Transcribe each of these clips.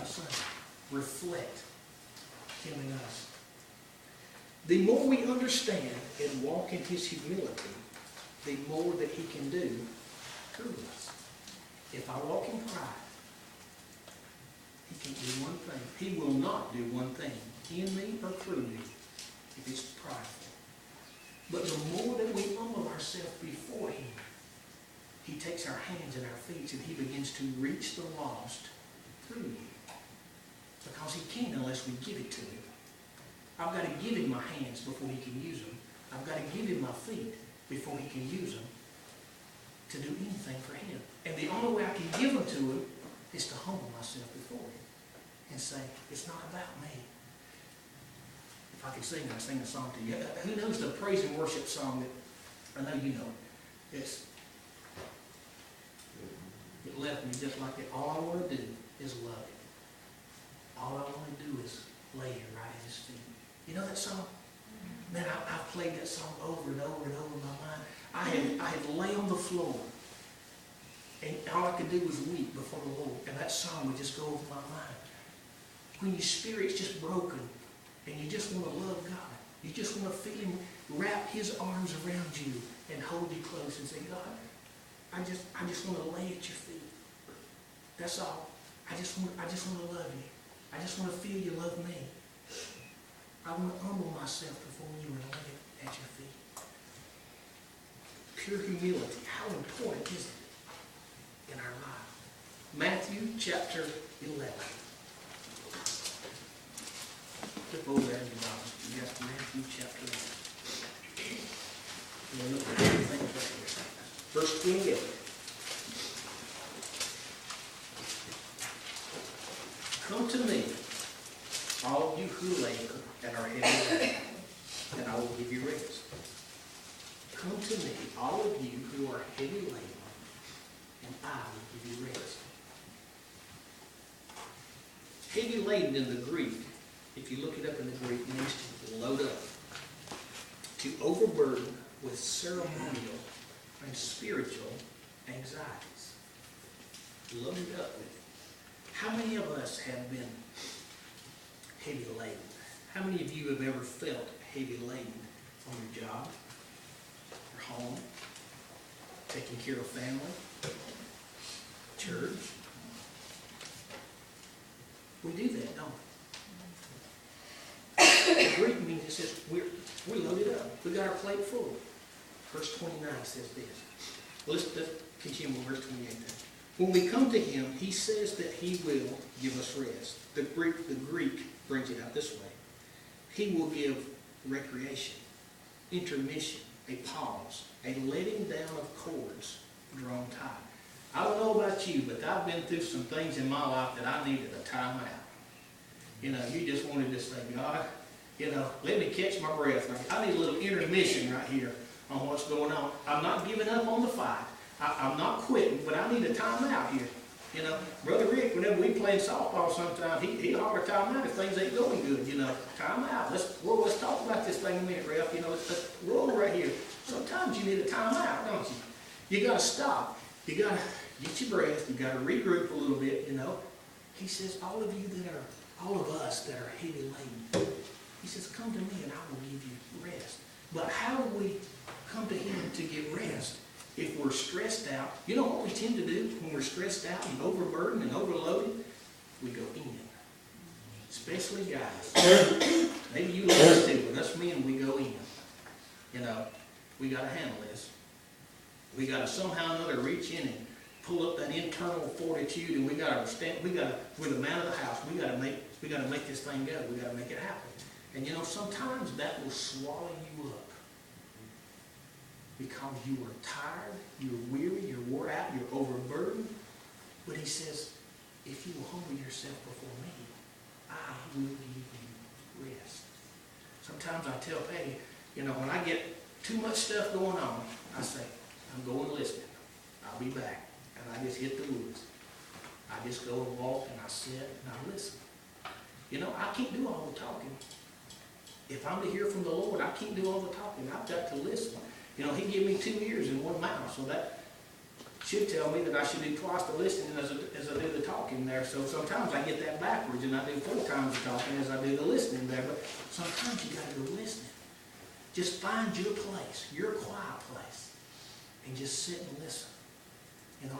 Son. Reflect Him in us. The more we understand and walk in His humility, the more that He can do through us. If I walk in pride, He can't do one thing. He will not do one thing in me or through me if it's prideful. But the more that we humble ourselves before Him, He takes our hands and our feet and He begins to reach the lost through you. Because He can't unless we give it to Him. I've got to give Him my hands before He can use them. I've got to give Him my feet before He can use them to do anything for Him. And the only way I can give them to Him is to humble myself before Him and say, it's not about me. If I could sing, I'd sing a song to you. Who knows the praise and worship song that, I know you know it. It left me just like that. All I want to do is love Him. All I want to do is lay here right at His feet. You know that song? Man, I've played that song over and over and over in my mind. I had lay on the floor, and all I could do was weep before the Lord, and that song would just go over my mind. When your spirit's just broken, and you just want to love God, you just want to feel Him wrap His arms around you and hold you close and say, God, I just want to lay at your feet. That's all. I just want to love you. I just want to feel you love me. I want to humble myself before you and lay it at your feet. Pure humility. How important is it in our life? Matthew chapter 11. Flip over there in your Bible. You got Matthew chapter 11. We'll look at everything right here. Verse 28. Come to me, all of you who labor and are heavy laden, and I will give you rest. Come to me, all of you who are heavy laden, and I will give you rest. Heavy laden in the Greek, if you look it up in the Greek, means to load up, to overburden with ceremonial and spiritual anxieties. Loaded up with it. How many of us have been heavy laden? How many of you have ever felt heavy laden on your job, your home, taking care of family, church? We do that, don't we? The Greek means it says we're loaded up. We got our plate full. Verse 29 says this. Let's continue with verse 28 then. When we come to Him, He says that He will give us rest. The Greek brings it out this way. He will give recreation, intermission, a pause, a letting down of cords drawn tight. I don't know about you, but I've been through some things in my life that I needed a time out. You know, you just wanted to say, God, you know, let me catch my breath. I need a little intermission right here on what's going on. I'm not giving up on the fight. I'm not quitting, but I need a time out here. You know, Brother Rick, whenever we play softball sometimes, he'll holler time out if things ain't going good, you know. Time out. Let's talk about this thing a minute, Ralph. You know, let's roll right here. Sometimes you need a time out, don't you? You got to stop. You got to get your breath. You got to regroup a little bit, you know. He says, all of us that are heavy laden, He says, come to me and I will give you rest. But how do we come to Him to get rest? If we're stressed out, you know what we tend to do when we're stressed out and overburdened and overloaded? We go in. Especially guys. Maybe you ladies too, but us men, we go in. You know, we got to handle this. We got to somehow or another reach in and pull up that internal fortitude, and we got to stand. We're the man of the house. We got to make this thing go. We got to make it happen. And you know, sometimes that will swallow you up. Because you are tired, you're weary, you're wore out, you're overburdened. But He says, if you will humble yourself before me, I will give you rest. Sometimes I tell Patty, you know, when I get too much stuff going on, I say, I'm going listening. I'll be back. And I just hit the woods. I just go and walk and I sit and I listen. You know, I can't do all the talking. If I'm to hear from the Lord, I can't do all the talking. I've got to listen. You know, He gave me 2 ears and 1 mouth, so that should tell me that I should do twice the listening as I do the talking there. So sometimes I get that backwards, and I do 4 times the talking as I do the listening there. But sometimes you got to go listening. Just find your place, your quiet place, and just sit and listen. You know,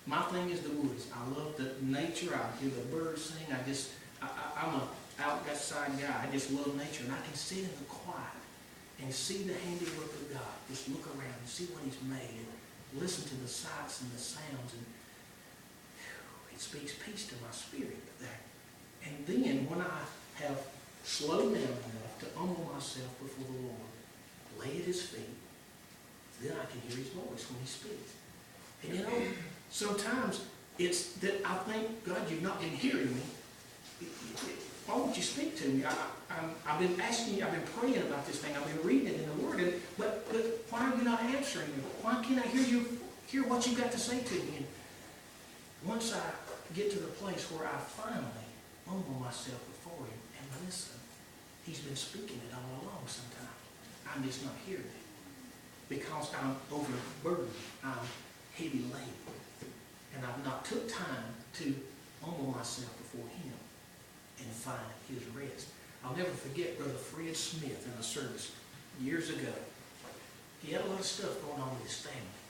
my thing is the woods. I love the nature. I hear the birds sing. I'm a outside guy. I just love nature, and I can sit in the quiet and see the handiwork of God. Just look around and see what He's made, and listen to the sights and the sounds, and it speaks peace to my spirit there. And then when I have slowed down enough to humble myself before the Lord, lay at His feet, then I can hear His voice when He speaks. And you know, sometimes it's that I think, God, you've not been hearing me. Why won't you speak to me? I've been asking you, I've been praying about this thing, I've been reading it in the Word, but why are you not answering me? Why can't I hear what you've got to say to me? And once I get to the place where I finally humble myself before Him and listen, He's been speaking it all along sometimes. I'm just not hearing it because I'm overburdened, I'm heavy laden, and I've not took time to humble myself before Him and find His rest. I'll never forget Brother Fred Smith in a service years ago. He had a lot of stuff going on with his family.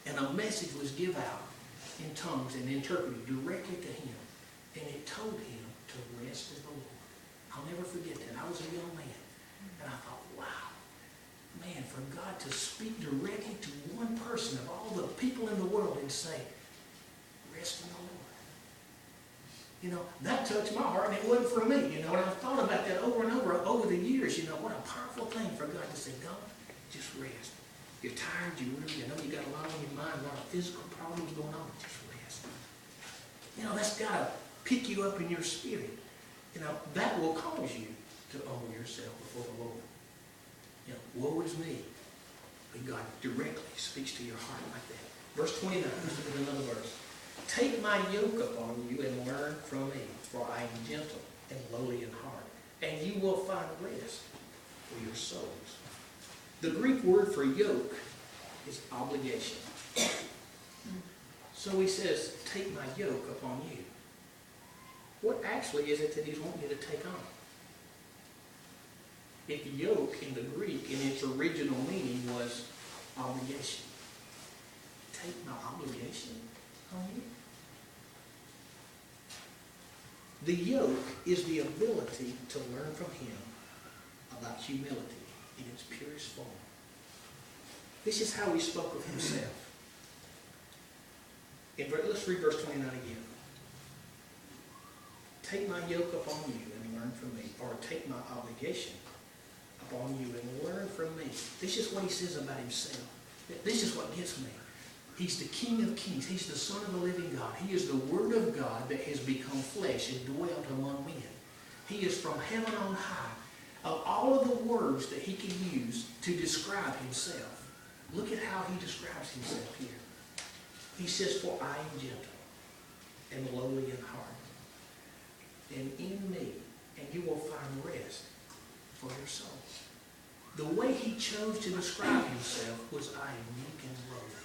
And a message was given out in tongues and interpreted directly to him. And it told him to rest in the Lord. I'll never forget that. I was a young man. And I thought, wow, man, for God to speak directly to one person of all the people in the world and say, rest in the Lord. You know, that touched my heart, and it wasn't for me, you know, and I've thought about that over and over the years, you know, what a powerful thing for God to say, God, just rest. You're tired, you're weary, I know you got a lot on your mind, a lot of physical problems going on, just rest. You know, that's got to pick you up in your spirit. You know, that will cause you to humble yourself before the Lord. You know, woe is me. But God directly speaks to your heart like that. Verse 29, this is another verse. Take my yoke upon you and learn from me, for I am gentle and lowly in heart, and you will find rest for your souls. The Greek word for yoke is obligation. So he says, take my yoke upon you. What actually is it that he's wanting you to take on? If yoke in the Greek, in its original meaning, was obligation. Take my obligation on you. The yoke is the ability to learn from Him about humility in its purest form. This is how He spoke of Himself. Let's read verse 29 again. Take my yoke upon you and learn from me, or take my obligation upon you and learn from me. This is what He says about Himself. This is what gets me. He's the King of Kings. He's the Son of the living God. He is the Word of God that has become flesh and dwelt among men. He is from heaven on high. Of all of the words that He can use to describe Himself, look at how He describes Himself here. He says, for I am gentle and lowly in heart, and in me, and you will find rest for your souls. The way He chose to describe Himself was, I am meek and lowly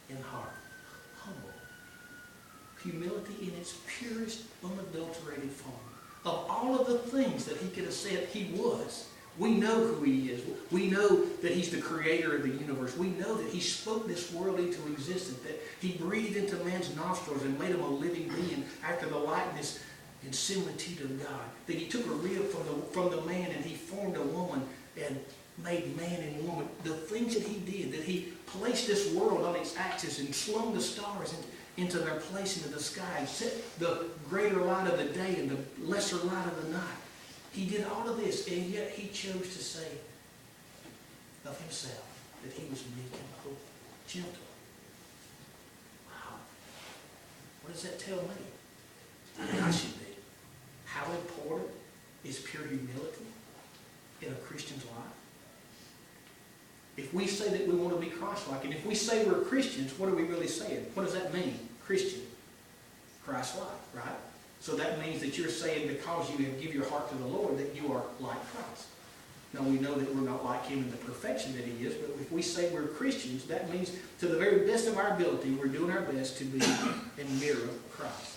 in heart, humble. Humility in its purest, unadulterated form. Of all of the things that He could have said He was, we know who He is. We know that He's the creator of the universe. We know that He spoke this world into existence, that He breathed into man's nostrils and made him a living being after the likeness and similitude of God. That He took a rib from the man and He formed a woman and made man and woman. The things that He did, that He placed this world on its axis and slung the stars into their place into the sky and set the greater light of the day and the lesser light of the night. He did all of this, and yet He chose to say of Himself that He was meek and gentle. Wow. What does that tell me? That I should be. How important is pure humility in a Christian's life? If we say that we want to be Christ-like, and if we say we're Christians, what are we really saying? What does that mean? Christian. Christ-like, right? So that means that you're saying because you have give your heart to the Lord that you are like Christ. Now, we know that we're not like him in the perfection that he is, but if we say we're Christians, that means to the very best of our ability, we're doing our best to be and mirror Christ.